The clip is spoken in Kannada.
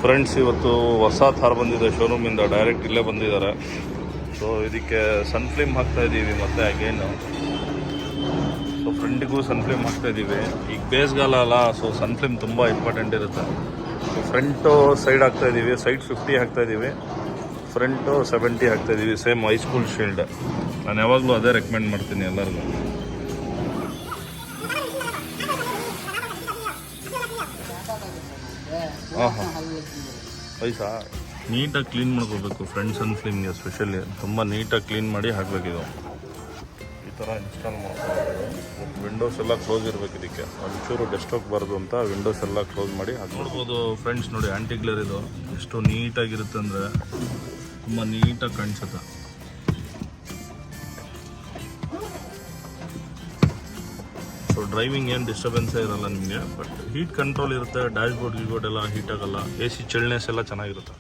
ಫ್ರೆಂಡ್ಸ್, ಇವತ್ತು ಹೊಸ ಥಾರ್ ಬಂದಿದೆ ಶೋರೂಮಿಂದ, ಡೈರೆಕ್ಟ್ ಇಲ್ಲೇ ಬಂದಿದ್ದಾರೆ. ಸೊ ಇದಕ್ಕೆ ಸನ್ಫ್ಲೇಮ್ ಹಾಕ್ತಾ ಇದ್ದೀವಿ ಮತ್ತೆ ಅಗೇನು. ಸೊ ಫ್ರಂಟಿಗೂ ಸನ್ಫ್ಲೇಮ್ ಹಾಕ್ತಾ ಇದ್ದೀವಿ. ಈಗ ಬೇಸ್ಗಾಲ ಅಲ್ಲ, ಸೊ ಸನ್ಫ್ಲೇಮ್ ತುಂಬ ಇಂಪಾರ್ಟೆಂಟ್ ಇರುತ್ತೆ. ಸೊ ಫ್ರಂಟು ಸೈಡ್ ಹಾಕ್ತಾ ಇದ್ದೀವಿ, ಸೈಡ್ 50 ಹಾಕ್ತಾ ಇದ್ದೀವಿ, ಫ್ರಂಟು 70 ಹಾಕ್ತಾ ಇದ್ದೀವಿ. Same high school shield. ನಾನು ಯಾವಾಗಲೂ ಅದೇ ರೆಕಮೆಂಡ್ ಮಾಡ್ತೀನಿ ಎಲ್ಲರಿಗೂ. ಹಾಂ ಹಾಂ ಪೈಸಾ ನೀಟಾಗಿ ಕ್ಲೀನ್ ಮಾಡ್ಕೋಬೇಕು. ಫ್ರಂಟ್ ಸನ್ಫ್ಲೇಮ್ಗೆ ಎಸ್ಪೆಷಲಿ ತುಂಬ ನೀಟಾಗಿ ಕ್ಲೀನ್ ಮಾಡಿ ಹಾಕಬೇಕಿದು. ಈ ಥರ ಇನ್ಸ್ಟಾಲ್ ಮಾಡ್ಕೋಬೇಕು. ವಿಂಡೋಸ್ ಎಲ್ಲ ಕ್ಲೋಸ್ ಇರಬೇಕು. ಇದಕ್ಕೆ ಒಂಚೂರು ಡೆಸ್ಟ್ ಹೋಗಬಾರ್ದು ಅಂತ ವಿಂಡೋಸ್ ಎಲ್ಲ ಕ್ಲೋಸ್ ಮಾಡಿ ಹಾಕಿ ನೋಡ್ಬೋದು. ಫ್ರೆಂಡ್ಸ್ ನೋಡಿ, ಆಂಟಿ ಗ್ಲೇರ್ ಇದು ಎಷ್ಟು ನೀಟಾಗಿರುತ್ತೆ ಅಂದರೆ ತುಂಬ ನೀಟಾಗಿ ಕಾಣಿಸುತ್ತೆ. ಸೊ ಡ್ರೈವಿಂಗ್ ಏನು ಡಿಸ್ಟರ್ಬೆನ್ಸೇ ಇರಲ್ಲ ನಿಮಗೆ. ಬಟ್ ಹೀಟ್ ಕಂಟ್ರೋಲ್ ಇರುತ್ತೆ. ಡ್ಯಾಶ್ ಬೋರ್ಡ್ ಎಲ್ಲ ಹೀಟ್ ಆಗಲ್ಲ. AC ಚಿಲ್ನೆಸ್ ಎಲ್ಲ ಚೆನ್ನಾಗಿರುತ್ತೆ.